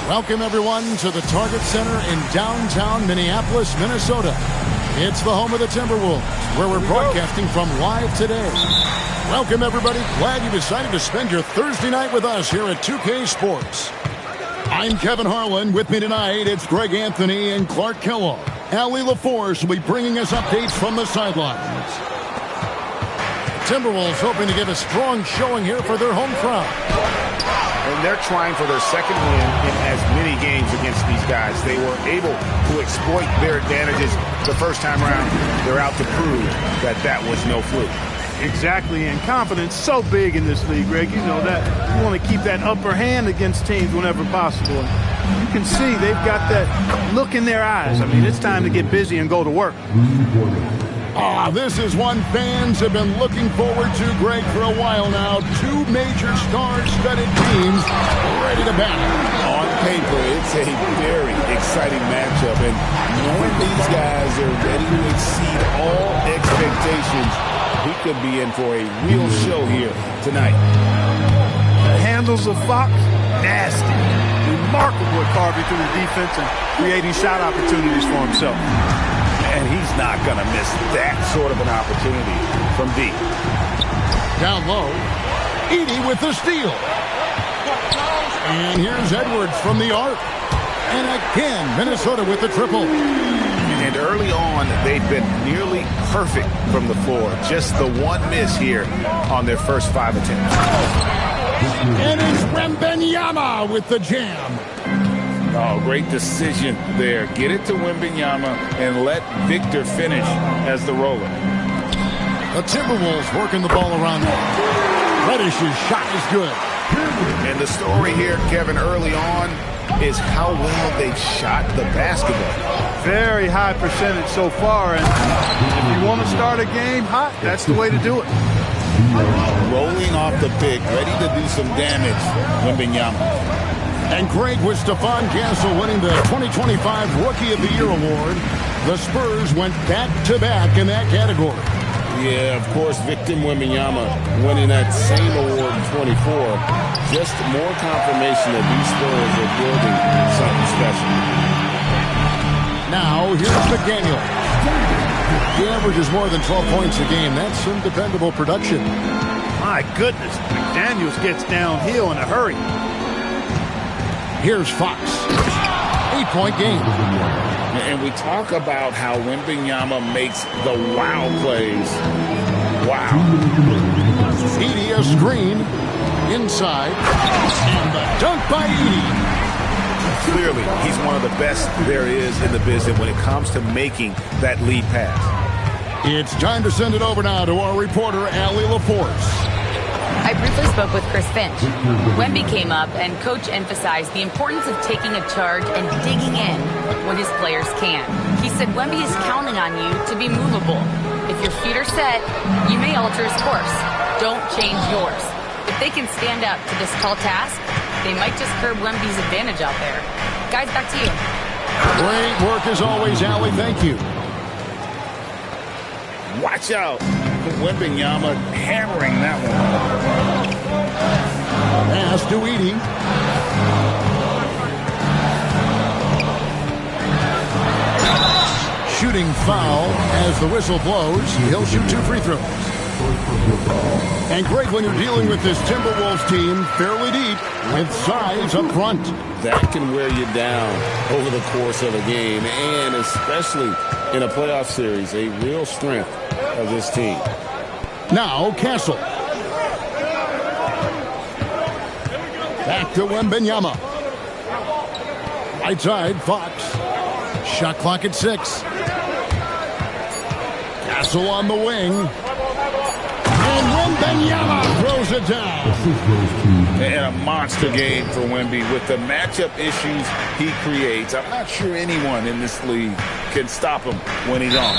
Welcome, everyone, to the Target Center in downtown Minneapolis, Minnesota. It's the home of the Timberwolves, where we're broadcasting from live today. Welcome, everybody. Glad you decided to spend your Thursday night with us here at 2K Sports. I'm Kevin Harlan. With me tonight, it's Greg Anthony and Clark Kellogg. Allie LaForce will be bringing us updates from the sidelines. Timberwolves hoping to give a strong showing here for their home crowd. And they're trying for their second win in as many games against these guys. They were able to exploit their advantages the first time around. They're out to prove that that was no fluke. Exactly, and confidence so big in this league, Greg. You know that. You want to keep that upper hand against teams whenever possible. And you can see they've got that look in their eyes. I mean, it's time to get busy and go to work. This is one fans have been looking forward to, Greg, for a while now. Two major star-studded teams ready to battle. On paper, it's a very exciting matchup, and knowing these guys are ready to exceed all expectations, we could be in for a real show here tonight. The handles of Fox, nasty. Remarkable at carving through the defense and creating shot opportunities for himself. And he's not going to miss that sort of an opportunity from deep. Down low, Edey with the steal. And here's Edwards from the arc. And again, Minnesota with the triple. And early on, they've been nearly perfect from the floor. Just the one miss here on their first 5 attempts. And it's Wembanyama with the jam. Oh, great decision there. Get it to Wembanyama and let Victor finish as the roller. The Timberwolves working the ball around there. Reddish's shot is good. And the story here, Kevin, early on is how well they've shot the basketball. Very high percentage so far, and if you want to start a game hot, that's the way to do it. Rolling off the pick, ready to do some damage, Wembanyama. And Greg, with Stephon Castle winning the 2025 Rookie of the Year award, the Spurs went back-to-back in that category. Yeah, of course, Victor Wembanyama winning that same award in 24. Just more confirmation that these Spurs are building something special. Now, here's McDaniel. He averages more than 12 points a game. That's some dependable production. My goodness, McDaniels gets downhill in a hurry. Here's Fox. 8-point game. And we talk about how Wembanyama makes the wow plays. Wow. Edey, a screen. Inside. And the dunk by Edey. Clearly, he's one of the best there is in the business when it comes to making that lead pass. It's time to send it over now to our reporter, Allie LaForce. I briefly spoke with Chris Finch. Wemby came up, and Coach emphasized the importance of taking a charge and digging in when his players can. He said Wemby is counting on you to be movable. If your feet are set, you may alter his course. Don't change yours. If they can stand up to this tall task, they might just curb Wemby's advantage out there. Guys, back to you. Great work as always, Allie. Thank you. Watch out. Wembanyama hammering that one. Pass to Edey. Shooting foul as the whistle blows. He'll shoot 2 free throws. And Greg, when you're dealing with this Timberwolves team, fairly deep, with size up front. That can wear you down over the course of a game, and especially in a playoff series, a real strength of this team. Now Castle. Back to Wembanyama. Right side, Fox. Shot clock at 6. Castle on the wing. And Wembanyama throws it down. And a monster game for Wemby with the matchup issues he creates. I'm not sure anyone in this league can stop him when he's on.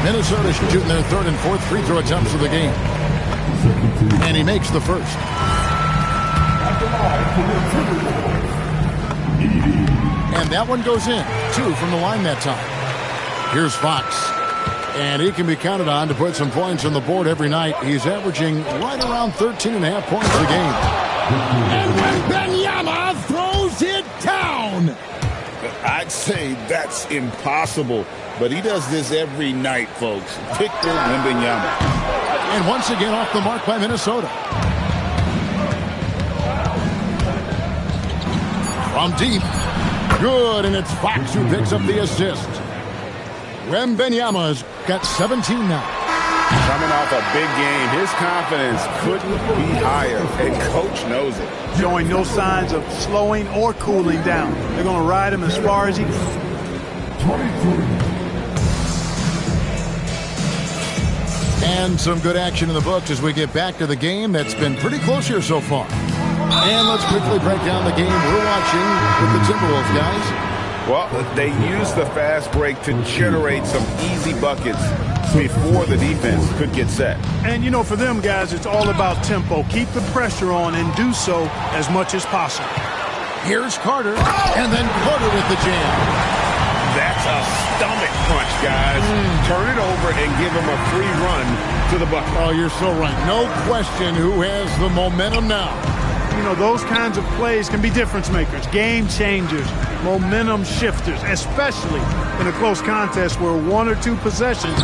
Minnesota shooting their 3rd and 4th free throw attempts of the game. And he makes the first. And that one goes in. 2 from the line that time. Here's Fox. And he can be counted on to put some points on the board every night. He's averaging right around 13.5 points a game. And Wembanyama throws lays it down. I'd say that's impossible, but he does this every night, folks. Victor Wembanyama. And once again off the mark by Minnesota. From deep. Good, and it's Fox who picks up the assist. Wembanyama's got 17 now. Coming off a big game, his confidence couldn't be higher, and coach knows it. Showing no signs of slowing or cooling down. They're going to ride him as far as he can. And some good action in the books as we get back to the game that's been pretty close here so far. And let's quickly break down the game we're watching with the Timberwolves, guys. Well, they used the fast break to generate some easy buckets before the defense could get set. And, you know, for them guys, it's all about tempo. Keep the pressure on and do so as much as possible. Here's Carter, and then Carter with the jam. That's a stomach punch, guys. Turn it over and give him a free run to the bucket. Oh, you're so right. No question who has the momentum now. You know, those kinds of plays can be difference makers, game changers, momentum shifters, especially in a close contest where one or two possessions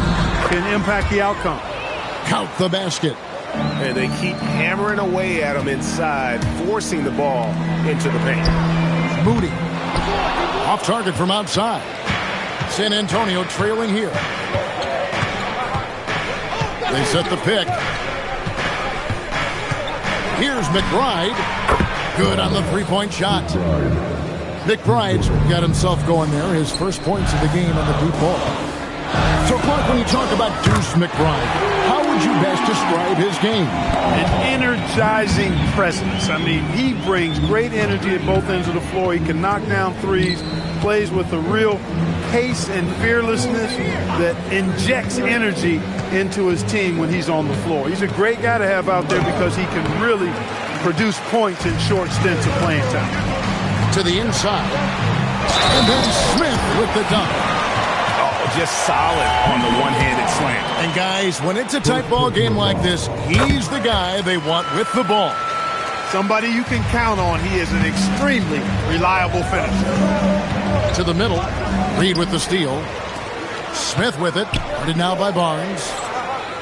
can impact the outcome. Count the basket. And they keep hammering away at him inside, forcing the ball into the paint. Moody. Off target from outside. San Antonio trailing here. They set the pick. Here's McBride. Good on the three-point shot. McBride's got himself going there. His first points of the game on the deep ball. So, Clark, when you talk about Deuce McBride, how would you best describe his game? An energizing presence. I mean, he brings great energy at both ends of the floor. He can knock down threes, plays with a real pace and fearlessness that injects energy into his team when he's on the floor. He's a great guy to have out there because he can really produce points in short stints of playing time. To the inside. And then Smith with the dunk. Just solid on the one-handed slam. And guys, when it's a tight ball game like this, he's the guy they want with the ball. Somebody you can count on. He is an extremely reliable finisher. To the middle. Reed with the steal. Smith with it. Guarded now by Barnes.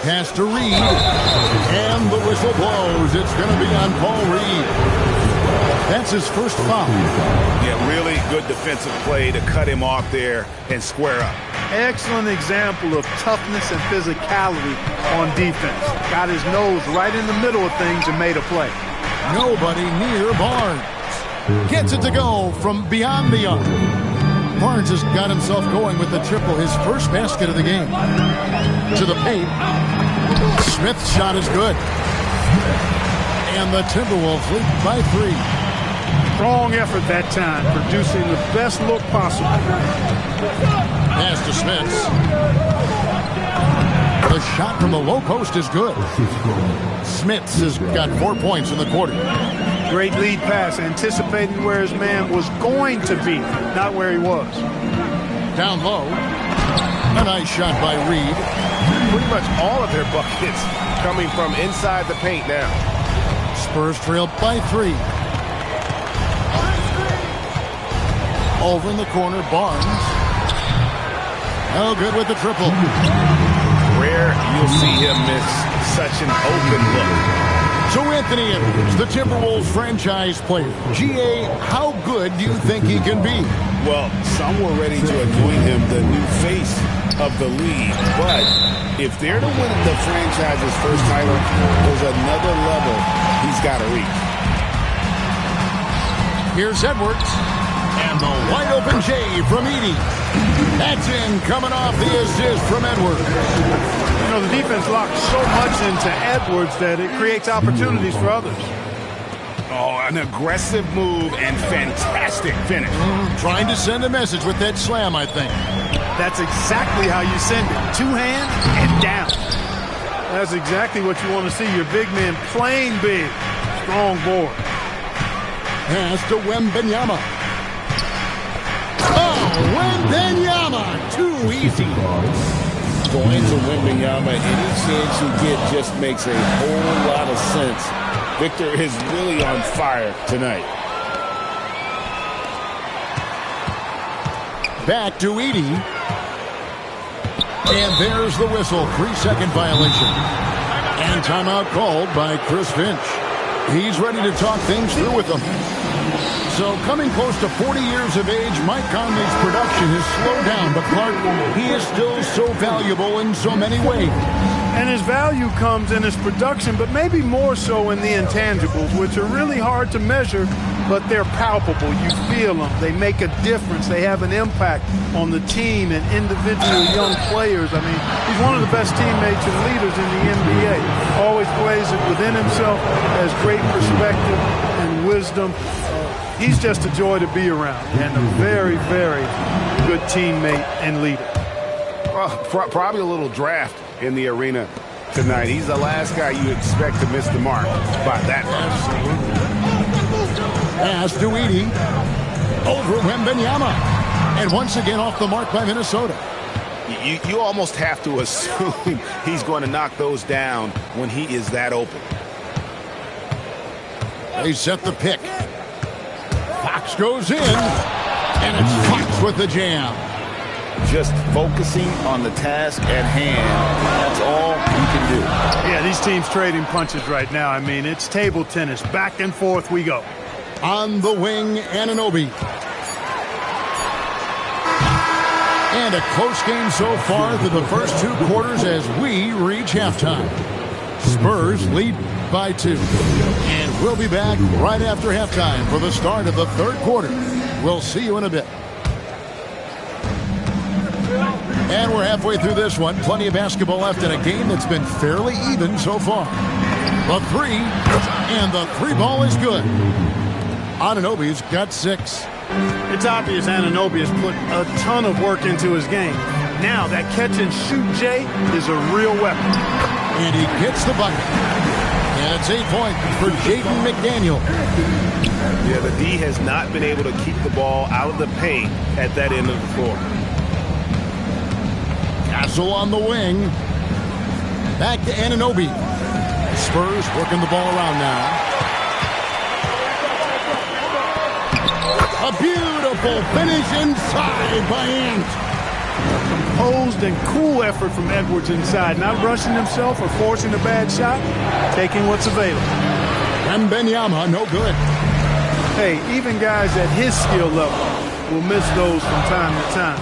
Pass to Reed. And the whistle blows. It's going to be on Paul Reed. That's his first foul. Yeah, really good defensive play to cut him off there and square up. Excellent example of toughness and physicality on defense. Got his nose right in the middle of things and made a play. Nobody near Barnes. Gets it to go from beyond the arc. Barnes has got himself going with the triple, his first basket of the game. To the paint. Smith's shot is good. And the Timberwolves lead by 3. Strong effort that time, producing the best look possible. Pass to Smith. The shot from the low post is good. Smith has got 4 points in the quarter. Great lead pass, anticipating where his man was going to be, not where he was. Down low. A nice shot by Reed. Pretty much all of their buckets coming from inside the paint now. Spurs trail by 3. Over in the corner, Barnes. Oh, good with the triple. Rare you'll see him miss such an open look. So Anthony Edwards, the Timberwolves franchise player. G.A., how good do you think he can be? Well, some were ready to anoint him the new face of the league. But if they're to win the franchise's first title, there's another level he's got to reach. Here's Edwards. And the wide-open J from Edey. That's in, coming off the assist from Edwards. You know, the defense locks so much into Edwards that it creates opportunities for others. Oh, an aggressive move and fantastic finish. Trying to send a message with that slam, I think. That's exactly how you send it. 2 hands and down. That's exactly what you want to see. Your big man playing big. Strong board. Pass to Wembanyama. Wembanyama, too easy. Going to Wembanyama, any chance you get just makes a whole lot of sense. Victor is really on fire tonight. back to Edie. And there's the whistle. 3-second violation. And timeout called by Chris Finch. He's ready to talk things through with them. So coming close to 40 years of age, Mike Conley's production has slowed down. But Clark, he is still so valuable in so many ways. And his value comes in his production, but maybe more so in the intangibles, which are really hard to measure, but they're palpable. You feel them. They make a difference. They have an impact on the team and individual young players. I mean, he's one of the best teammates and leaders in the NBA. Always plays it within himself, has great perspective and wisdom. He's just a joy to be around and a very, very good teammate and leader. Probably a little draft in the arena tonight. He's the last guy you expect to miss the mark by that much. Pass to Edie. Over Wembanyama. And once again off the mark by Minnesota. You almost have to assume he's going to knock those down when he is that open. They set the pick. Fox goes in. And it's Fox with the jam. Just focusing on the task at hand. That's all he can do. Yeah, these teams trading punches right now. I mean, it's table tennis. Back and forth we go. On the wing, Anunoby. And a close game so far through the first 2 quarters as we reach halftime. Spurs lead by 2. And we'll be back right after halftime for the start of the 3rd quarter. We'll see you in a bit. And we're halfway through this one. Plenty of basketball left in a game that's been fairly even so far. The 3, and the 3 ball is good. Anunoby's got 6. It's obvious Anunoby has put a ton of work into his game. Now that catch and shoot Jay is a real weapon. And he gets the bucket. And it's 8 points for Jaden McDaniel. Yeah, the D has not been able to keep the ball out of the paint at that end of the floor. Castle on the wing. Back to Anunoby. Spurs working the ball around now. A beautiful finish inside by Ant. Composed and cool effort from Edwards inside. Not rushing himself or forcing a bad shot. Taking what's available. Wembanyama, no good. Hey, even guys at his skill level will miss those from time to time.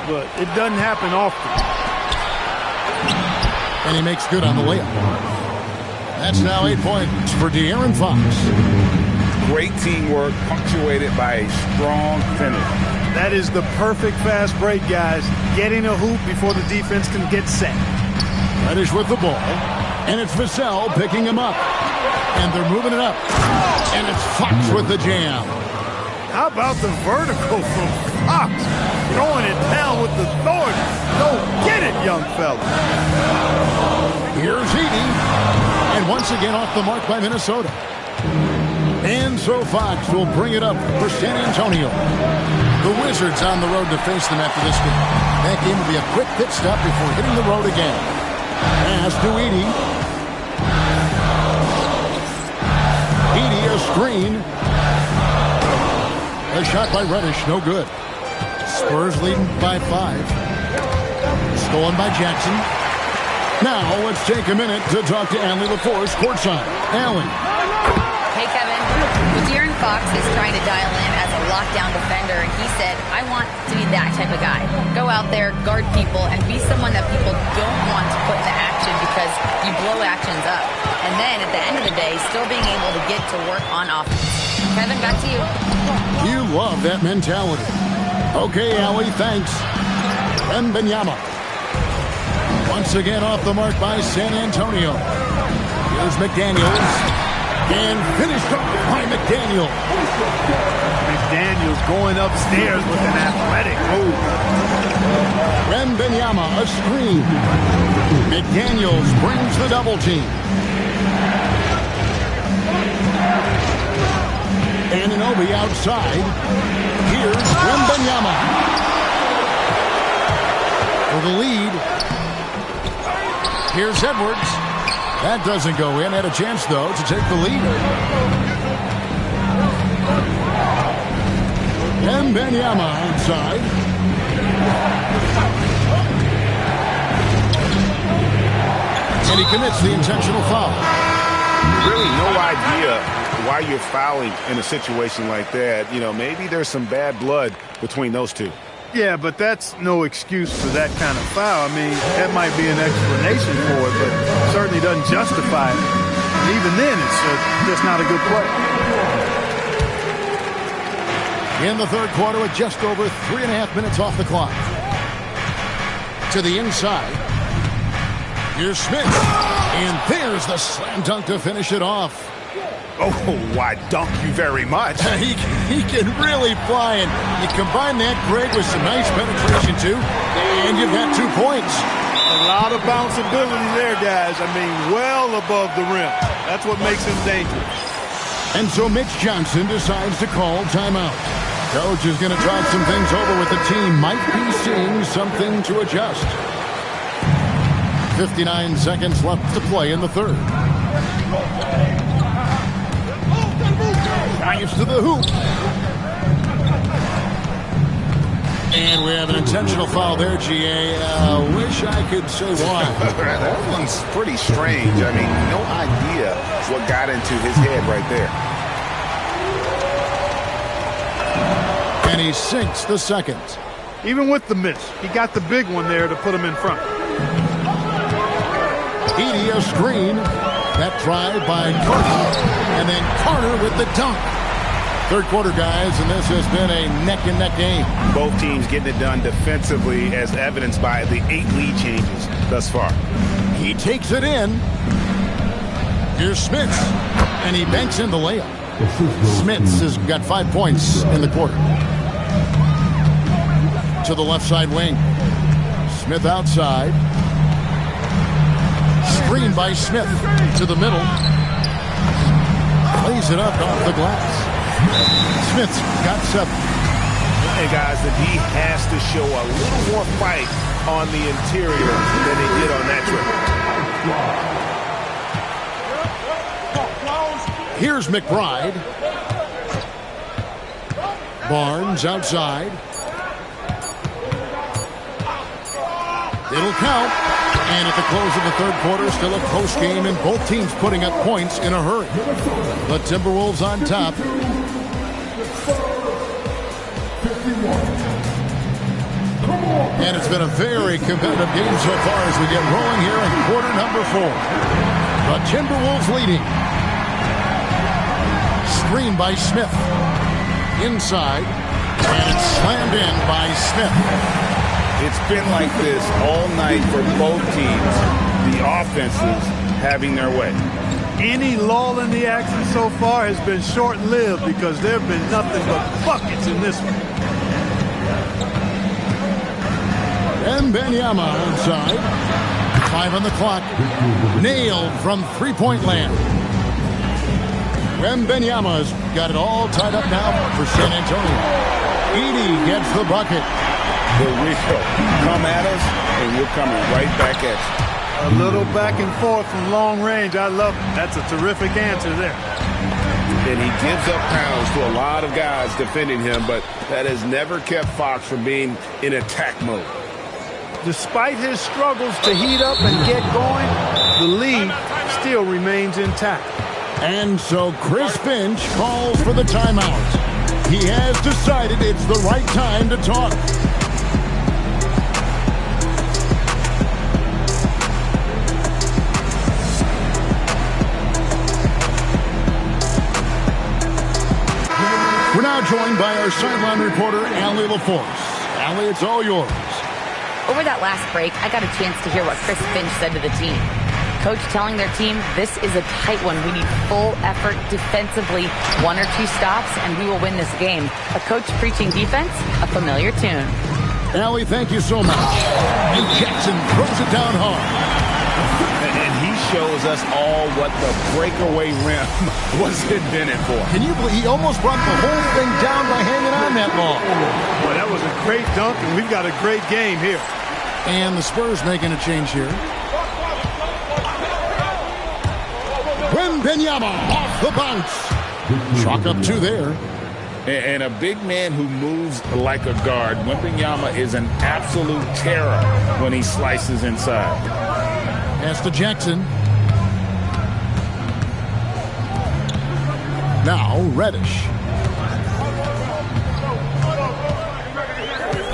But it doesn't happen often. And he makes good on the layup. That's now 8 points for De'Aaron Fox. Great teamwork punctuated by a strong finish. That is the perfect fast break, guys. Getting a hoop before the defense can get set. Reddish with the ball. And it's Vassell picking him up. And they're moving it up. And it's Fox with the jam. How about the vertical from Fox? Throwing it down with authority. Go get it, young fella. Here's Edie. And once again off the mark by Minnesota. And so Fox will bring it up for San Antonio. The Wizards on the road to face them after this game. That game will be a quick pit stop before hitting the road again. Pass to Edie. Edie, a screen. A shot by Reddish, no good. Spurs leading by 5. Stolen by Jackson. Now let's take a minute to talk to Allie LaForce courtside. Allie. Hey, Kevin. De'Aaron Fox is trying to dial in as a lockdown defender, and he said, I want to be that type of guy. Go out there, guard people, and be someone that people don't want to put into action because you blow actions up. And then at the end of the day, still being able to get to work on offense. Kevin, back to you. You love that mentality. Okay, Allie, thanks. Wembanyama. Once again off the mark by San Antonio. Here's McDaniels. And finished up by McDaniel. McDaniels going upstairs with an athletic move. Wembanyama, a screen. McDaniels brings the double team. Anunoby outside. Here's Wembanyama. For the lead. Here's Edwards. That doesn't go in. Had a chance, though, to take the lead. Wembanyama outside. And he commits the intentional foul. Really no idea why you're fouling in a situation like that. You know, maybe there's some bad blood between those two. Yeah, but that's no excuse for that kind of foul. I mean, that might be an explanation for it, but certainly doesn't justify it. And even then, it's just not a good play. In the third quarter with just over 3.5 minutes off the clock. To the inside. Here's Smith. And there's the slam dunk to finish it off. Oh, why dunk you very much. He can really fly, and you combine that, Greg, with some nice penetration, too, and you've got 2 points. A lot of bounceability there, guys. I mean, well above the rim. That's what makes him dangerous. And so Mitch Johnson decides to call timeout. Coach is going to talk some things over with the team. Might be seeing something to adjust. 59 seconds left to play in the third. Drives to the hoop. And we have an intentional foul there, GA. Wish I could say why. That one's pretty strange. I mean, no idea what got into his head right there. And he sinks the second. Even with the miss, he got the big one there to put him in front. Edie a screen. That try by Carter. And then Carter with the dunk. Third quarter, guys, and this has been a neck-and-neck game. Both teams getting it done defensively, as evidenced by the 8 lead changes thus far. He takes it in. Here's Smith. And he banks in the layup. Smith has got 5 points in the quarter. To the left side wing. Smith outside. Screen by Smith to the middle. Plays it up off the glass. Smith's got 7. Hey, guys, the D has to show a little more fight on the interior than they did on that trip. Here's McBride. Barnes outside. It'll count. And at the close of the third quarter, still a close game, and both teams putting up points in a hurry. The Timberwolves on top. And it's been a very competitive game so far as we get rolling here in quarter number 4. The Timberwolves leading. Screen by Smith. Inside. And it's slammed in by Smith. It's been like this all night for both teams. The offenses having their way. Any lull in the action so far has been short-lived because there have been nothing but buckets in this one. Wembanyama outside. 5 on the clock. Nailed from three-point land. Wembanyama's got it all tied up now for San Antonio. Edie gets the bucket. The Rico, come at us, and we're coming right back at you. A little back and forth from long range. I love it. That's a terrific answer there. And he gives up pounds to a lot of guys defending him, but that has never kept Fox from being in attack mode. Despite his struggles to heat up and get going, the lead still remains intact. And so Chris Finch calls for the timeout. He has decided it's the right time to talk. We're now joined by our sideline reporter, Allie LaForce. Allie, it's all yours. Over that last break, I got a chance to hear what Chris Finch said to the team. Coach telling their team, this is a tight one. We need full effort defensively. 1 or 2 stops, and we will win this game. A coach preaching defense, a familiar tune. Allie, thank you so much. And Jackson throws it down hard. And he shows us all what the breakaway rim was invented for. Can you believe he almost brought the whole thing down by hanging on that ball? Well, that was a great dunk, and we've got a great game here. And the Spurs making a change here. Wembanyama off the bounce. Chalk up 2 there. And a big man who moves like a guard, Wembanyama is an absolute terror when he slices inside. Pass to Jackson. Now Reddish.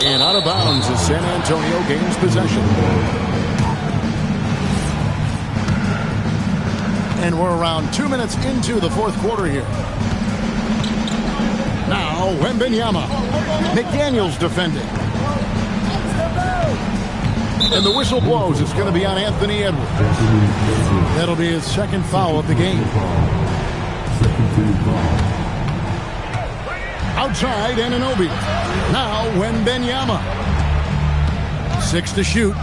And out of bounds as San Antonio gains possession. And we're around 2 minutes into the fourth quarter here. Now Wembanyama. McDaniels defending. And the whistle blows. It's going to be on Anthony Edwards. That'll be his second foul of the game. Outside Anunoby. Now Wembanyama. 6 to shoot.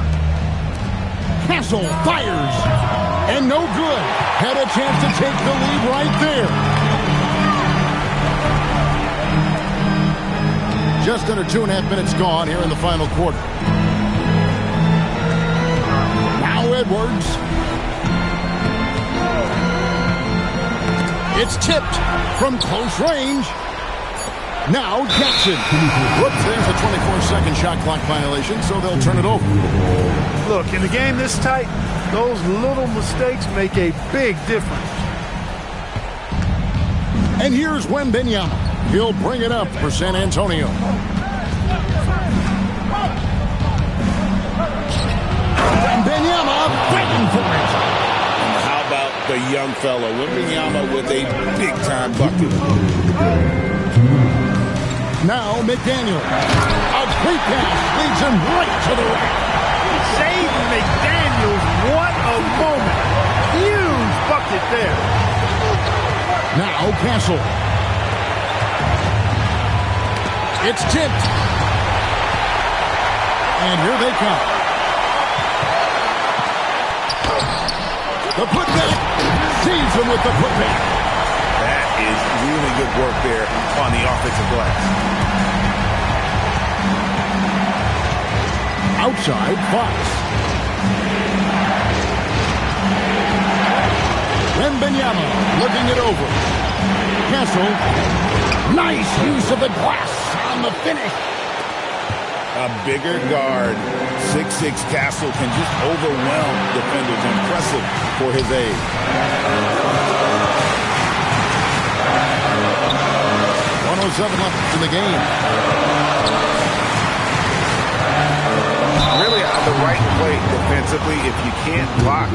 Castle fires. And no good. Had a chance to take the lead right there. Just under 2.5 minutes gone here in the final quarter. Now Edwards. It's tipped from close range. Now Jackson. Whoops, there's a 24-second shot clock violation, so they'll turn it over. Look, in a game this tight, those little mistakes make a big difference. And here's Wembanyama. He'll bring it up for San Antonio. Wembanyama fighting for it. And how about the young fellow, Wembanyama, with a big-time bucket. Now McDaniel. A quick pass leads him right to the rack. Jaden McDaniels, what a moment. Huge bucket there. Now Castle. It's tipped. And here they come. The putback. Sees him with the putback. That is really good work there on the offensive glass. Outside Fox. Wembanyama looking it over. Castle. Nice use of the glass on the finish. A bigger guard, 6'6" Castle, can just overwhelm defenders. Impressive for his age. 107 left in the game. Really on the right play defensively. If you can't block,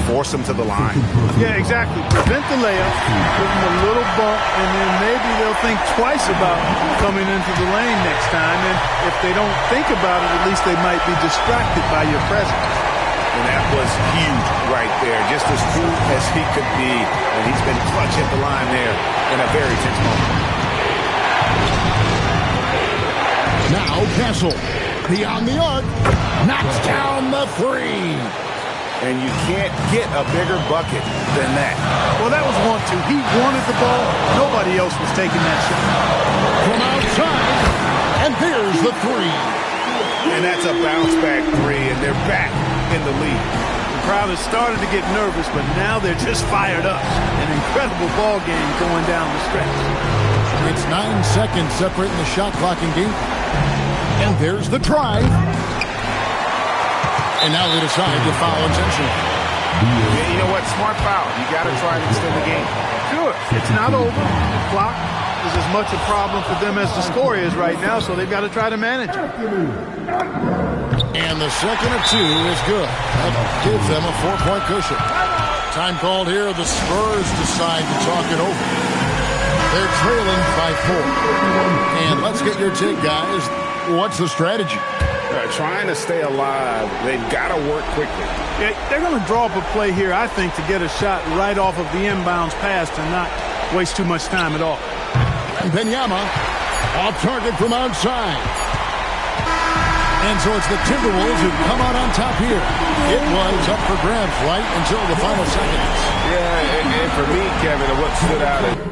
force them to the line. Yeah, exactly. Prevent the layup, give them a little bump, and then maybe they'll think twice about coming into the lane next time. And if they don't think about it, at least they might be distracted by your presence. And that was huge right there. Just as cool as he could be. And he's been clutch at the line there in a very tense moment. Now Castle. Beyond the arc. Knocks down the three. And you can't get a bigger bucket than that. Well, that was 1-2. He wanted the ball. Nobody else was taking that shot. From outside. And there's the three. And that's a bounce-back three, and they're back in the lead. The crowd has started to get nervous, but now they're just fired up. An incredible ball game going down the stretch. It's 9 seconds separating the shot clock and game. And there's the drive. And now they decide to foul intentionally. Yeah, you know what? Smart foul. You got to try and extend the game. Sure. It's not over. The clock is as much a problem for them as the score is right now, so they've got to try to manage it. And the second of two is good. That gives them a 4-point cushion. Time called here. The Spurs decide to talk it over. They're trailing by 4. And let's get your take, guys. What's the strategy? Trying to stay alive. They've got to work quickly. Yeah, they're going to draw up a play here, I think, to get a shot right off of the inbounds pass to not waste too much time at all. Wembanyama off target from outside. And so it's the Timberwolves who come out on top here. It was up for grabs right until the final seconds. Yeah, and for me, Kevin, what stood out is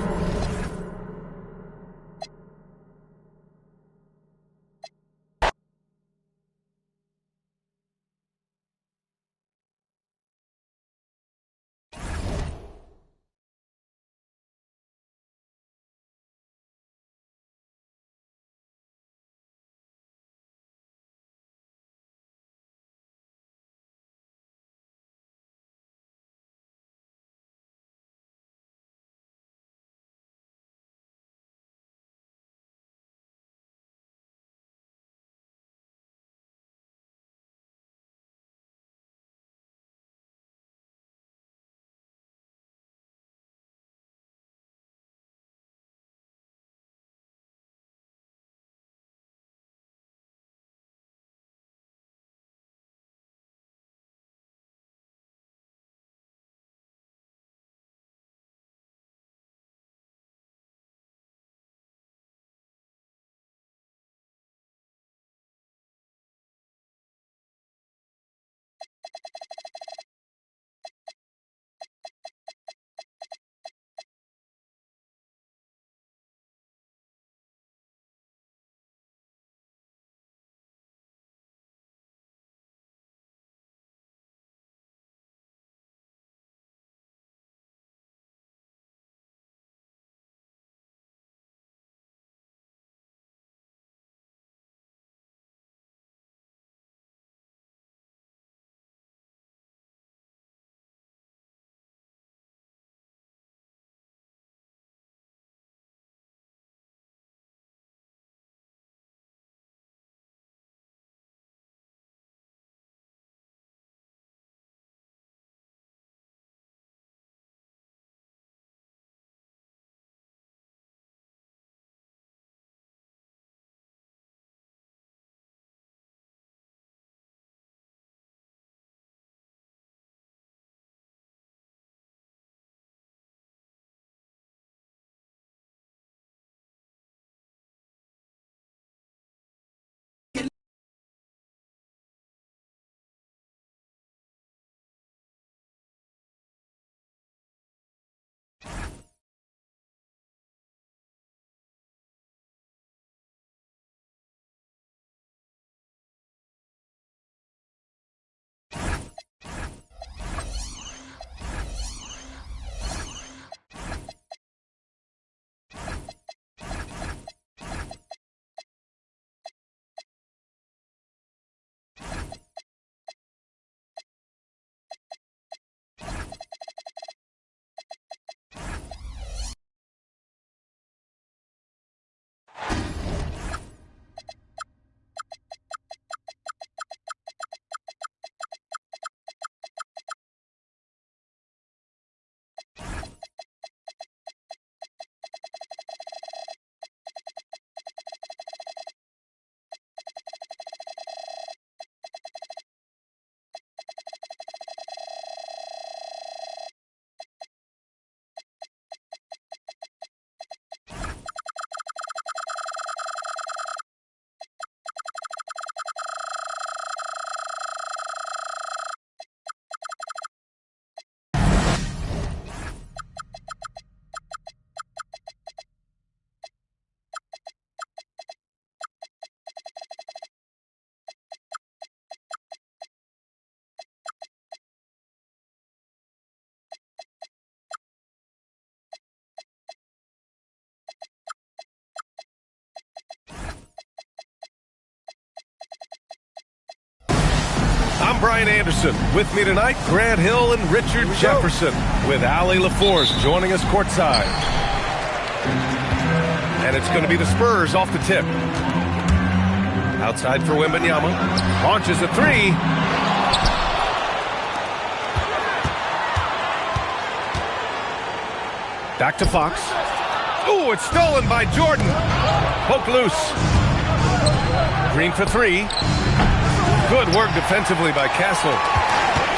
Brian Anderson. With me tonight, Grant Hill and Richard Jefferson, with Allie LaForce joining us courtside. And it's going to be the Spurs off the tip. Outside for Wembanyama. Launches a three. Back to Fox. Ooh, it's stolen by Jordan. Poke loose. Green for three. Good work defensively by Castle.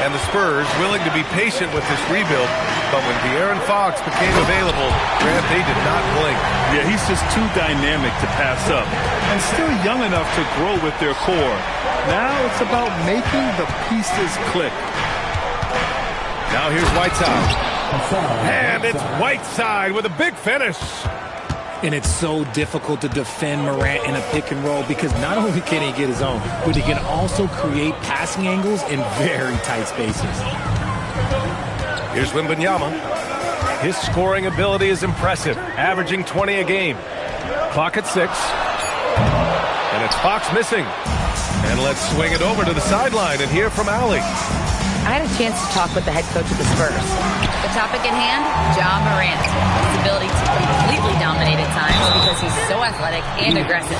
And the Spurs willing to be patient with this rebuild. But when De'Aaron Fox became available, Grant, they did not blink. Yeah, he's just too dynamic to pass up. And still young enough to grow with their core. Now it's about making the pieces click. Now here's Whiteside. And it's Whiteside with a big finish. And it's so difficult to defend Morant in a pick and roll because not only can he get his own, but he can also create passing angles in very tight spaces. Here's Wembanyama. His scoring ability is impressive, averaging 20 a game. Clock at 6. And it's Fox missing. And let's swing it over to the sideline and hear from Allie. I had a chance to talk with the head coach of the Spurs. The topic at hand, Ja Morant. His ability to completely dominate at times because he's so athletic and aggressive.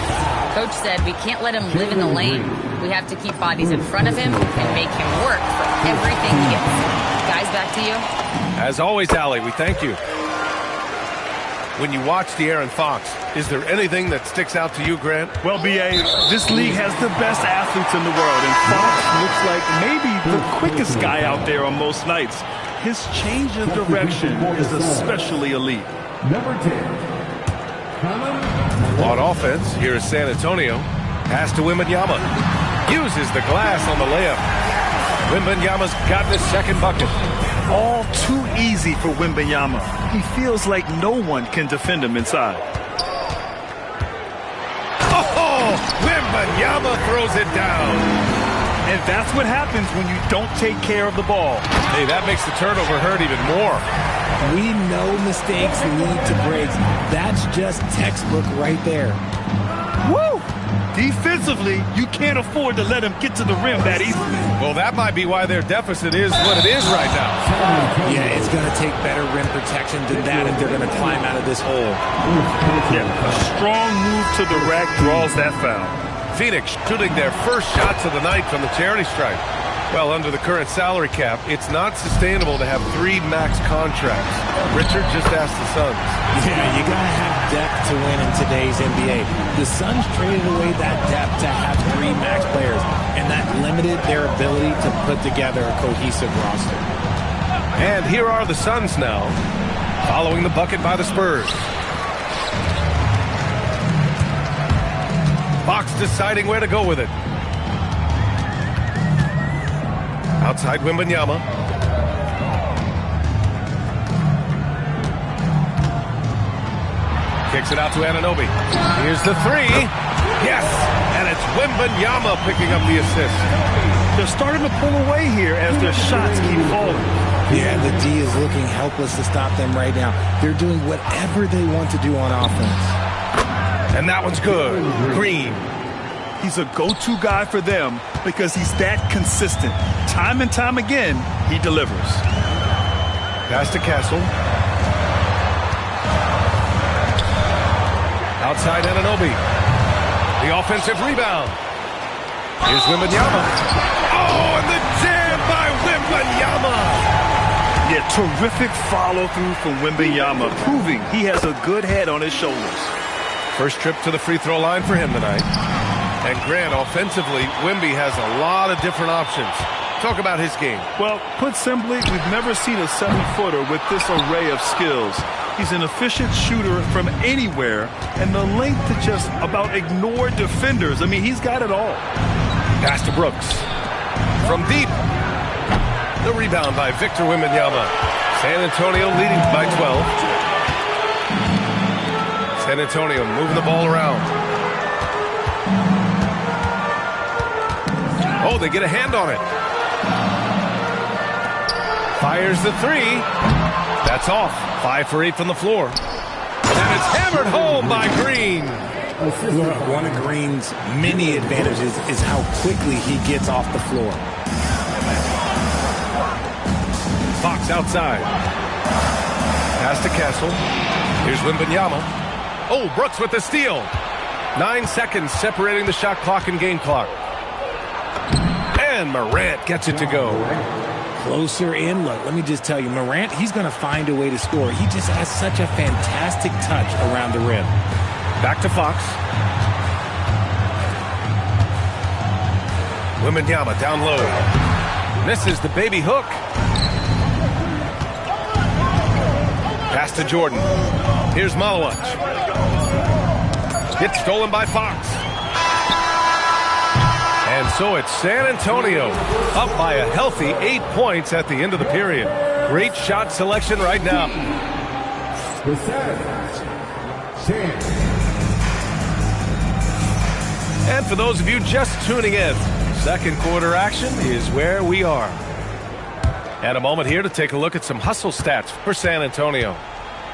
Coach said we can't let him live in the lane. We have to keep bodies in front of him and make him work for everything he gets. Guys, back to you. As always, Allie, we thank you. When you watch De'Aaron Fox, is there anything that sticks out to you, Grant? Well, B.A., this league has the best athletes in the world, and Fox looks like maybe the quickest guy out there on most nights. His change of direction is especially elite. Number 10. On offense, here is San Antonio. Pass to Wembanyama. Uses the glass on the layup. Wembanyama's gotten his second bucket. All too easy for Wembanyama. He feels like no one can defend him inside. Oh, Wembanyama throws it down. And that's what happens when you don't take care of the ball. Hey, that makes the turnover hurt even more. We know mistakes lead to breaks. That's just textbook right there. Woo! Defensively, you can't afford to let him get to the rim that easily. Well, that might be why their deficit is what it is right now. Yeah, it's going to take better rim protection than that if they're going to climb out of this hole. Yeah, a strong move to the rack draws that foul. Phoenix shooting their first shots of the night from the charity stripe. Well, under the current salary cap, it's not sustainable to have 3 max contracts. Richard just asked the Suns. Yeah, you got to have depth to win in today's NBA. The Suns traded away that depth to have 3 max players, and that limited their ability to put together a cohesive roster. And here are the Suns now, following the bucket by the Spurs. Fox deciding where to go with it. Outside Wembanyama. Kicks it out to Anunoby. Here's the three. Yes! And it's Wembanyama picking up the assist. They're starting to pull away here as their shots keep falling. Yeah, the D is looking helpless to stop them right now. They're doing whatever they want to do on offense. And that one's good. Green. He's a go-to guy for them because he's that consistent. Time and time again, he delivers. Pass to Castle. Outside Anunoby. The offensive rebound. Here's Wembanyama. Oh, and the jam by Wembanyama. Yeah, terrific follow-through from Wembanyama, proving he has a good head on his shoulders. First trip to the free throw line for him tonight. And Grant, offensively, Wemby has a lot of different options. Talk about his game. Well, put simply, we've never seen a 7-footer with this array of skills. He's an efficient shooter from anywhere, and the length to just about ignore defenders. I mean, he's got it all. Pass to Brooks. From deep. The rebound by Victor Wembanyama. San Antonio leading by 12. San Antonio moving the ball around. Oh, they get a hand on it. Fires the three. That's off. 5 for 8 from the floor. And it's hammered home by Green. One of Green's many advantages is how quickly he gets off the floor. Fox outside. Pass to Castle. Here's Wembanyama. Oh, Brooks with the steal. 9 seconds separating the shot clock and game clock. And Morant gets it to go. Closer in. Look, let me just tell you, Morant, he's going to find a way to score. He just has such a fantastic touch around the rim. Back to Fox. Wembanyama down low. Misses the baby hook. Pass to Jordan. Here's Malawach. It's stolen by Fox. And so it's San Antonio up by a healthy 8 points at the end of the period. Great shot selection right now. And for those of you just tuning in, second quarter action is where we are. And a moment here to take a look at some hustle stats for San Antonio.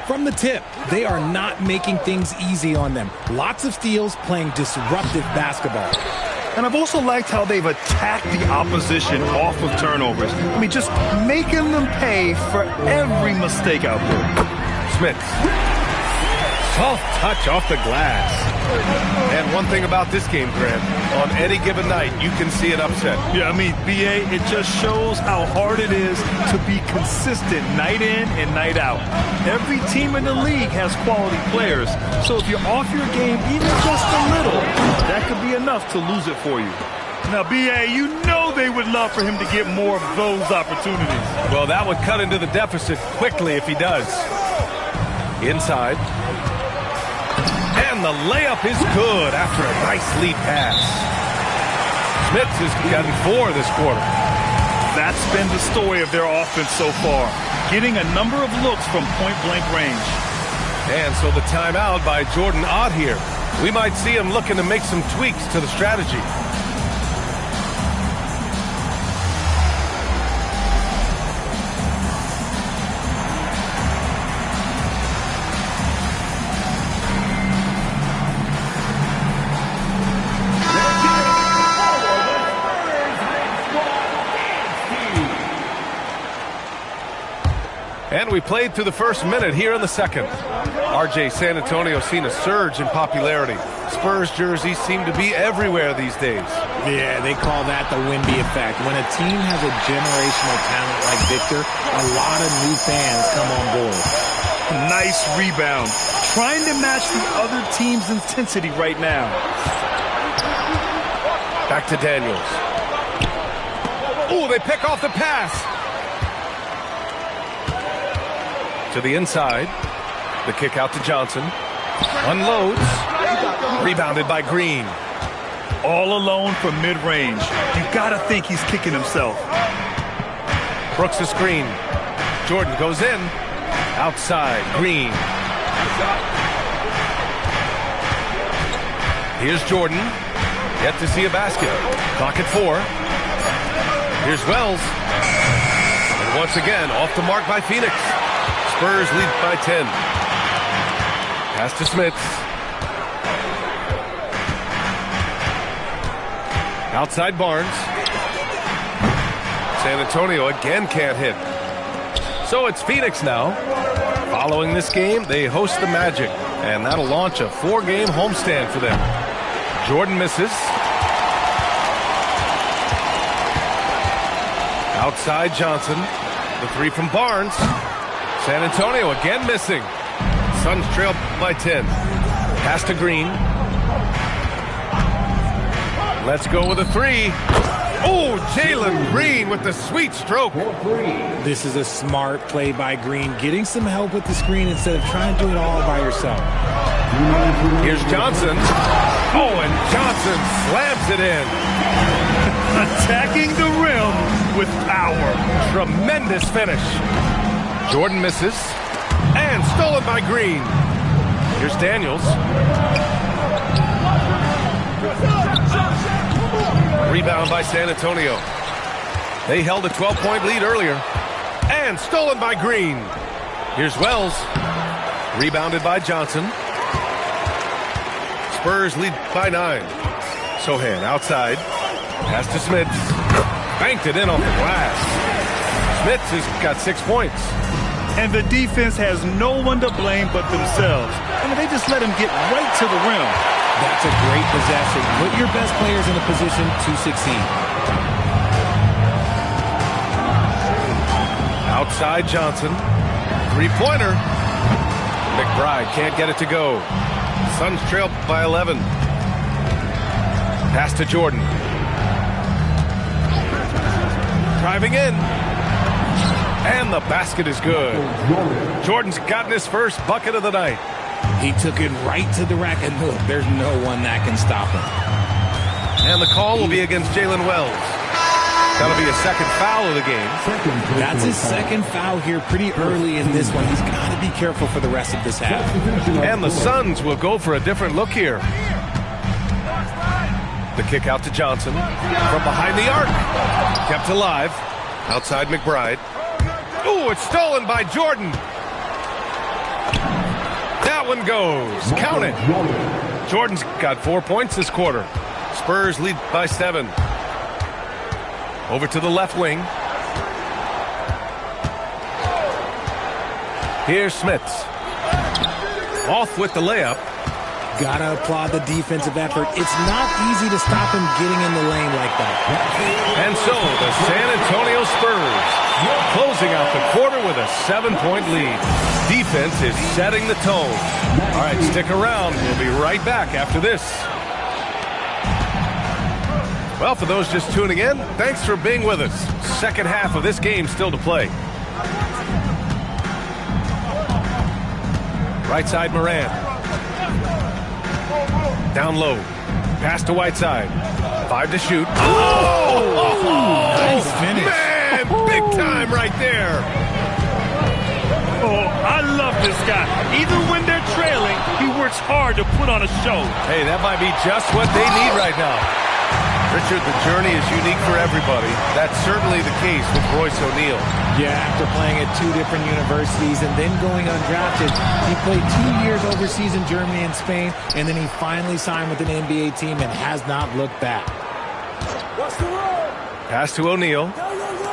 From the tip, they are not making things easy on them. Lots of steals, playing disruptive basketball. And I've also liked how they've attacked the opposition off of turnovers. I mean, just making them pay for every mistake out there. Smith. Soft touch off the glass. And one thing about this game, Grant, on any given night, you can see an upset. Yeah, I mean, BA, it just shows how hard it is to be consistent night in and night out. Every team in the league has quality players, so if you're off your game even just a little, that could be enough to lose it for you. Now, BA, you know they would love for him to get more of those opportunities. Well, that would cut into the deficit quickly if he does. Inside. And the layup is good after a nice lead pass. Smith has gotten 4 this quarter. That's been the story of their offense so far, getting a number of looks from point-blank range. And so the timeout by Jordan Ott here. We might see him looking to make some tweaks to the strategy. And we played through the first minute here in the second. RJ, San Antonio seen a surge in popularity. Spurs jerseys seem to be everywhere these days. Yeah, they call that the Wemby effect. When a team has a generational talent like Victor, a lot of new fans come on board. Nice rebound. Trying to match the other team's intensity right now. Back to Daniels. Oh, they pick off the pass. To the inside. The kick out to Johnson. Unloads. Rebounded by Green. All alone from mid-range. You gotta think he's kicking himself. Brooks a screen. Jordan goes in. Outside. Green. Here's Jordan. Yet to see a basket. Clock at 4. Here's Wells. And once again, off the mark by Phoenix. Spurs lead by 10. Pass to Smith. Outside Barnes. San Antonio again can't hit. So it's Phoenix now. Following this game, they host the Magic. And that'll launch a 4-game homestand for them. Jordan misses. Outside Johnson. The 3 from Barnes. San Antonio again missing. Suns trail by 10. Pass to Green. Let's go with a 3. Oh, Jalen Green with the sweet stroke. This is a smart play by Green, getting some help with the screen instead of trying to do it all by yourself. Here's Johnson. Oh, and Johnson slams it in. Attacking the rim with power. Tremendous finish. Jordan misses. And stolen by Green. Here's Daniels. Rebound by San Antonio. They held a 12-point lead earlier. And stolen by Green. Here's Wells. Rebounded by Johnson. Spurs lead by 9. Sohan outside. Pass to Smith. Banked it in off the glass. Smith has got 6 points. And the defense has no one to blame but themselves. I mean, they just let him get right to the rim. That's a great possession. Put your best players in a position to succeed. Outside Johnson. Three-pointer. McBride can't get it to go. Suns trail by 11. Pass to Jordan. Driving in. And the basket is good. Jordan's gotten his first bucket of the night. He took it right to the rack, and look, there's no one that can stop him. And the call will be against Jalen Wells. That'll be a second foul of the game. That's his second foul here pretty early in this one. He's got to be careful for the rest of this half. And the Suns will go for a different look here. The kick out to Johnson. From behind the arc. Kept alive. Outside McBride. Ooh, it's stolen by Jordan. That one goes. Count it. Jordan's got 4 points this quarter. Spurs lead by 7. Over to the left wing. Here's Smits. Off with the layup. Gotta applaud the defensive effort. It's not easy to stop him getting in the lane like that. And so the San Antonio Spurs closing out the quarter with a 7-point lead. Defense is setting the tone. All right, stick around. We'll be right back after this. Well, for those just tuning in, thanks for being with us. Second half of this game still to play. Right side, Moran. Down low. Pass to Whiteside. 5 to shoot. Oh! Nice finish. Man, big time right there. Oh, I love this guy. Even when they're trailing, he works hard to put on a show. Hey, that might be just what they need right now. Richard, the journey is unique for everybody. That's certainly the case with Royce O'Neal. Yeah, after playing at 2 different universities and then going undrafted, he played 2 years overseas in Germany and Spain, and then he finally signed with an NBA team and has not looked back. Pass to O'Neal.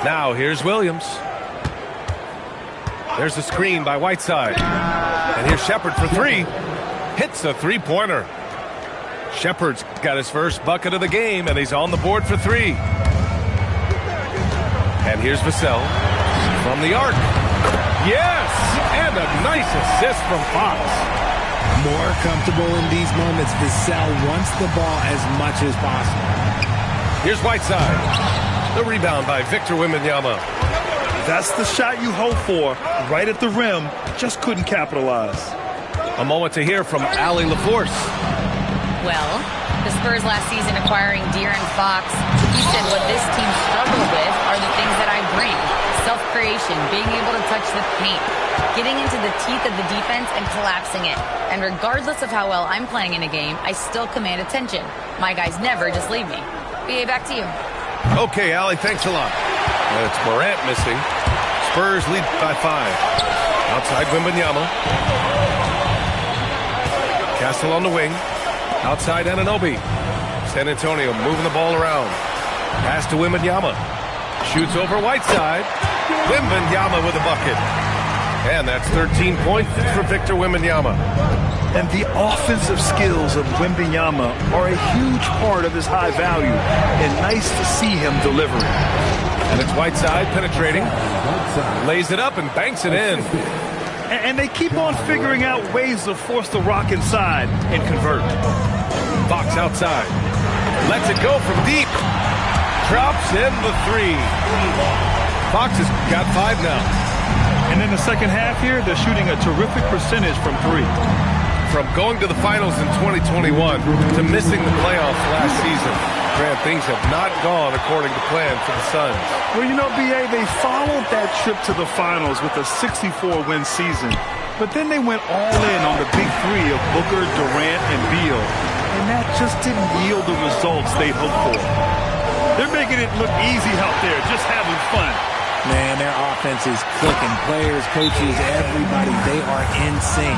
Now here's Williams. There's the screen by Whiteside. And here's Shepard for 3. Hits a three-pointer. Shepard's got his first bucket of the game, and he's on the board for 3. And here's Vassell from the arc. Yes! And a nice assist from Fox. More comfortable in these moments. Vassell wants the ball as much as possible. Here's Whiteside. The rebound by Victor Wembanyama. That's the shot you hope for. Right at the rim. Just couldn't capitalize. A moment to hear from Allie LaForce. Well, the Spurs last season acquiring De'Aaron Fox, he said what this team struggled with are the things that I bring. Self-creation, being able to touch the paint, getting into the teeth of the defense and collapsing it. And regardless of how well I'm playing in a game, I still command attention. My guys never just leave me. BA, back to you. Okay, Allie, thanks a lot. It's Morant missing. Spurs lead by 5. Outside Wembanyama. Castle on the wing. Outside Anunoby. San Antonio moving the ball around. Pass to Wembanyama. Shoots over Whiteside. Wembanyama with a bucket. And that's 13 points for Victor Wembanyama. And the offensive skills of Wembanyama are a huge part of his high value. And nice to see him delivering. And it's Whiteside penetrating. Lays it up and banks it in. And they keep on figuring out ways to force the rock inside and convert. Fox outside. Lets it go from deep. Drops in the 3. Fox has got 5 now. And in the second half here, they're shooting a terrific percentage from 3. From going to the finals in 2021 to missing the playoffs last season, Grant, things have not gone according to plan for the Suns. Well, you know, B.A., they followed that trip to the finals with a 64-win season. But then they went all in on the big 3 of Booker, Durant, and Beal. And that just didn't yield the results they'd hoped for. They're making it look easy out there, just having fun. Man, their offense is clicking. Players, coaches, everybody, they are in sync.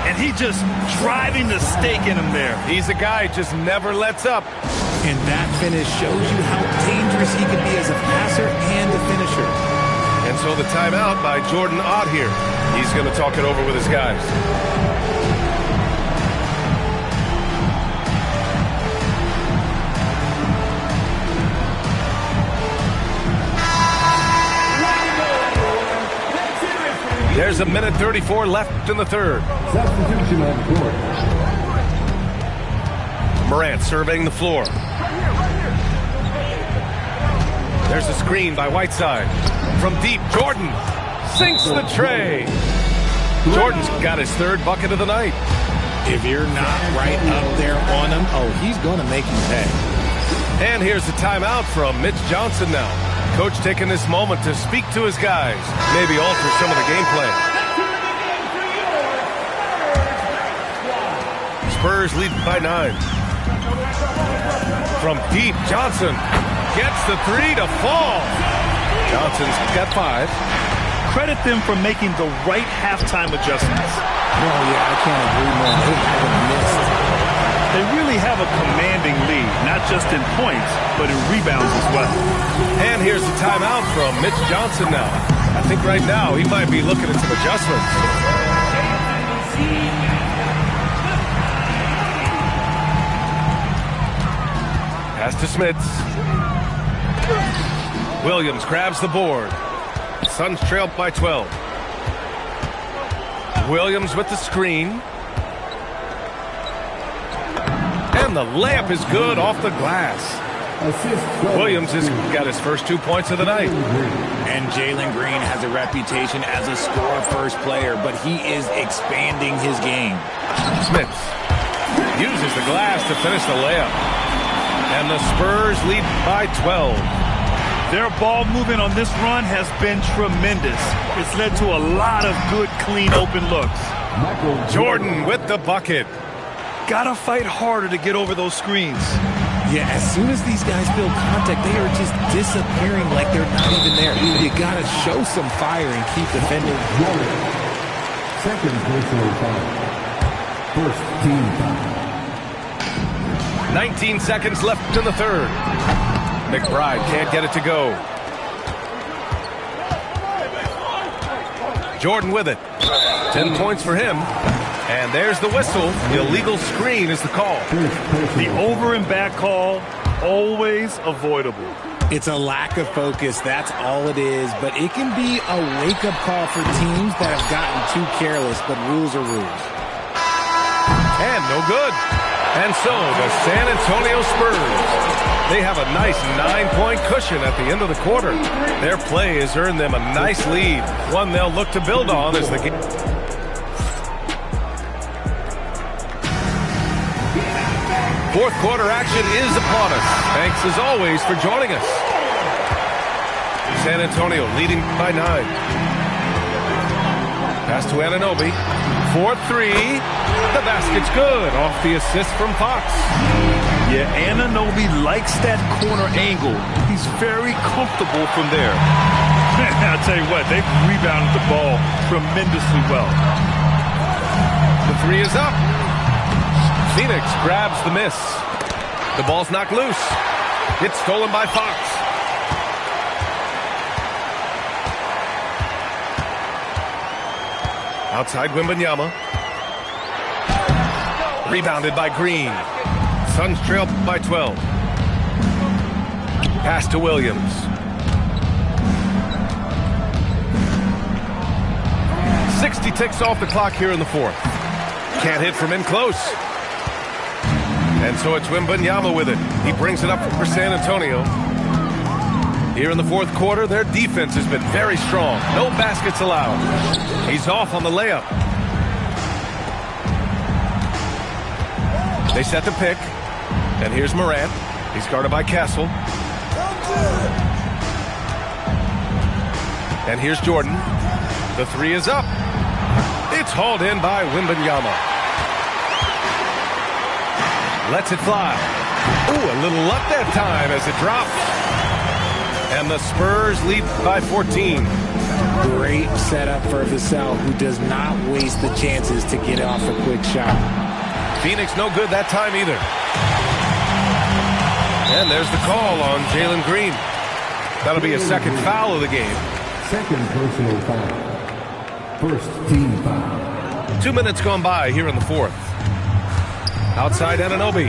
And he just driving the stake in him there. He's a guy who just never lets up. And that finish shows you how dangerous he can be as a passer and a finisher. And so the timeout by Jordan Ott here. He's going to talk it over with his guys. There's a minute 34 left in the third. Substitution on the court. Morant surveying the floor. There's a screen by Whiteside. From deep, Jordan sinks the tray. Jordan's got his third bucket of the night. If you're not right up there on him, oh, he's going to make you pay. And here's the timeout from Mitch Johnson now. Coach taking this moment to speak to his guys, maybe alter some of the game plan. Spurs lead by 9. From deep, Johnson gets the three to fall. Johnson's got 5. Credit them for making the right halftime adjustments. Oh, yeah, I can't agree more. They haven't missed. They really have a commanding lead, not just in points, but in rebounds as well. And here's the timeout from Mitch Johnson now. I think right now he might be looking at some adjustments. Pass to Smits. Williams grabs the board. Suns trailed by 12. Williams with the screen. And the layup is good off the glass. Williams has got his first 2 points of the night. And Jalen Green has a reputation as a score-first player, but he is expanding his game. Smits uses the glass to finish the layup. And the Spurs lead by 12. Their ball movement on this run has been tremendous. It's led to a lot of good, clean, open looks. Jordan with the bucket. Gotta fight harder to get over those screens. Yeah, as soon as these guys feel contact, they are just disappearing like they're not even there. You gotta show some fire and keep defending. Second personal foul. First team foul. 19 seconds left in the third. McBride can't get it to go. Jordan with it. 10 points for him. And there's the whistle. The illegal screen is the call. The over and back call, always avoidable. It's a lack of focus, that's all it is. But it can be a wake-up call for teams that have gotten too careless, but rules are rules. And no good. And so the San Antonio Spurs, they have a nice 9-point cushion at the end of the quarter. Their play has earned them a nice lead, one they'll look to build on as the game. Fourth quarter action is upon us. Thanks as always for joining us. San Antonio leading by 9. Pass to Anunoby. 4-3. The basket's good off the assist from Fox. Yeah, Anunoby likes that corner angle. He's very comfortable from there. I'll tell you what, they've rebounded the ball tremendously well. The three is up. Phoenix grabs the miss. The ball's knocked loose. It's stolen by Fox. Outside Wembanyama. Rebounded by Green. Suns trail by 12. Pass to Williams. .60 ticks off the clock here in the fourth. Can't hit from in close. And so it's Wembanyama with it. He brings it up for San Antonio. Here in the fourth quarter, their defense has been very strong. No baskets allowed. He's off on the layup. They set the pick. And here's Morant. He's guarded by Castle. And here's Jordan. The three is up. It's hauled in by Wembanyama. Lets it fly. Ooh, a little luck that time as it drops. And the Spurs lead by 14. Great setup for Vassell, who does not waste the chances to get off a quick shot. Phoenix no good that time either. And there's the call on Jalen Green. That'll be a second foul of the game. Second personal foul. First team foul. 2 minutes gone by here in the fourth. Outside Anunoby.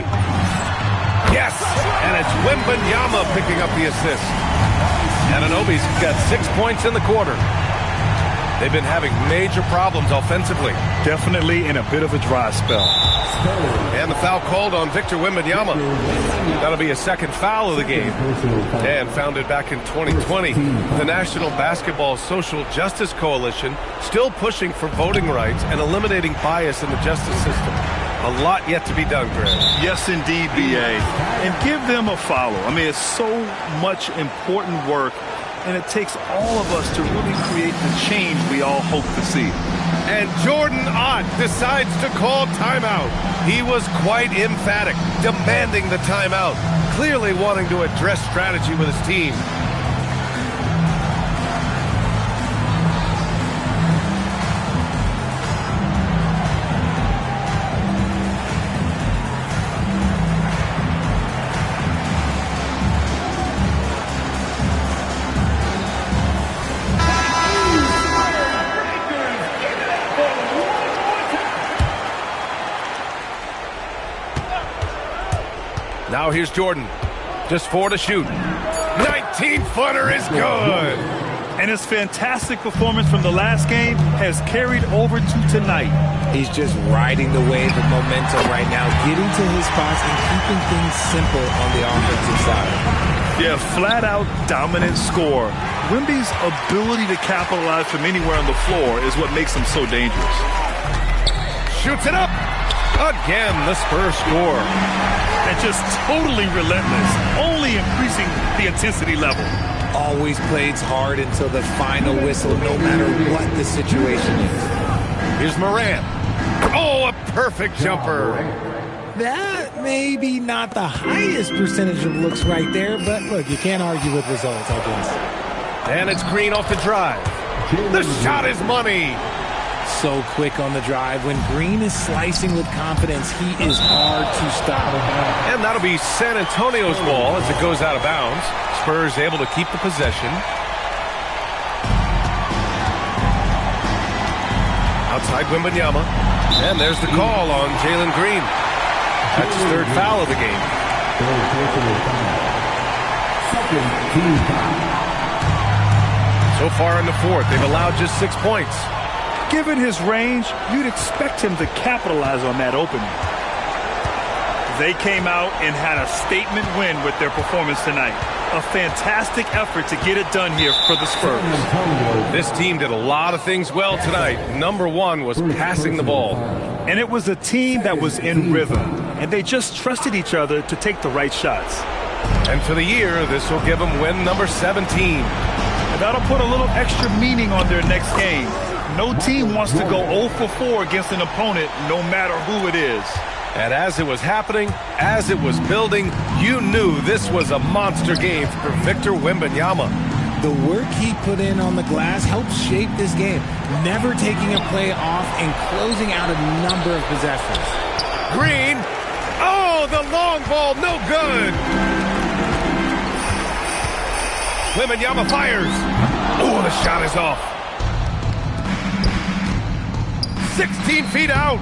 Yes! And it's Wembanyama picking up the assist. Anunoby's got 6 points in the quarter. They've been having major problems offensively. Definitely in a bit of a dry spell. And the foul called on Victor Wembanyama. That'll be a second foul of the game. And founded back in 2020, the National Basketball Social Justice Coalition still pushing for voting rights and eliminating bias in the justice system. A lot yet to be done, Greg. Yes, indeed, B.A. And give them a follow. I mean, it's so much important work, and it takes all of us to really create the change we all hope to see. And Jordan Ott decides to call timeout. He was quite emphatic, demanding the timeout, clearly wanting to address strategy with his team. Now here's Jordan. Just 4 to shoot. 19-footer is good. And his fantastic performance from the last game has carried over to tonight. He's just riding the wave of momentum right now, getting to his spots and keeping things simple on the offensive side. Yeah, flat-out dominant score. Wemby's ability to capitalize from anywhere on the floor is what makes him so dangerous. Shoots it up. Again, the Spurs score. And just totally relentless, only increasing the intensity level. Always plays hard until the final whistle, no matter what the situation is. Here's Morant. Oh, a perfect jumper. That may be not the highest percentage of looks right there, but look, you can't argue with results, I guess. And it's Green off the drive. The shot is money. So quick on the drive. When Green is slicing with confidence, he is hard to stop. And that'll be San Antonio's ball as it goes out of bounds. Spurs able to keep the possession. Outside Wembanyama. And there's the call on Jalen Green. That's his third foul of the game. So far in the fourth, they've allowed just 6 points. Given his range, you'd expect him to capitalize on that opening. They came out and had a statement win with their performance tonight. A fantastic effort to get it done here for the Spurs. This team did a lot of things well tonight. Number one was passing the ball. And it was a team that was in rhythm, and they just trusted each other to take the right shots. And for the year, this will give them win number 17. And that'll put a little extra meaning on their next game. No team wants to go 0 for 4 against an opponent, no matter who it is. And as it was happening, as it was building, you knew this was a monster game for Victor Wembanyama. The work he put in on the glass helped shape this game, never taking a play off and closing out a number of possessions. Green. Oh, the long ball, no good. Wembanyama fires. Oh, the shot is off. 16 feet out.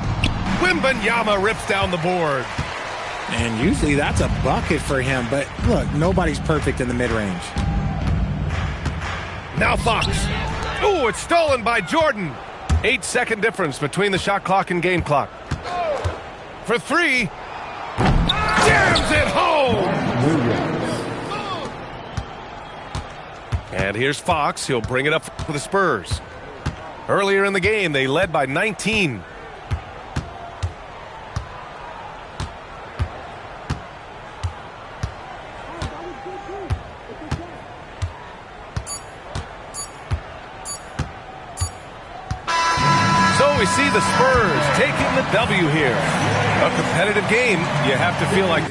Wembanyama rips down the board. And usually that's a bucket for him, but look, nobody's perfect in the mid-range. Now Fox. Oh, it's stolen by Jordan. 8-second difference between the shot clock and game clock. For three. Jams it home. And here's Fox. He'll bring it up for the Spurs. Earlier in the game, they led by 19. So we see the Spurs taking the W here. A competitive game, you have to feel like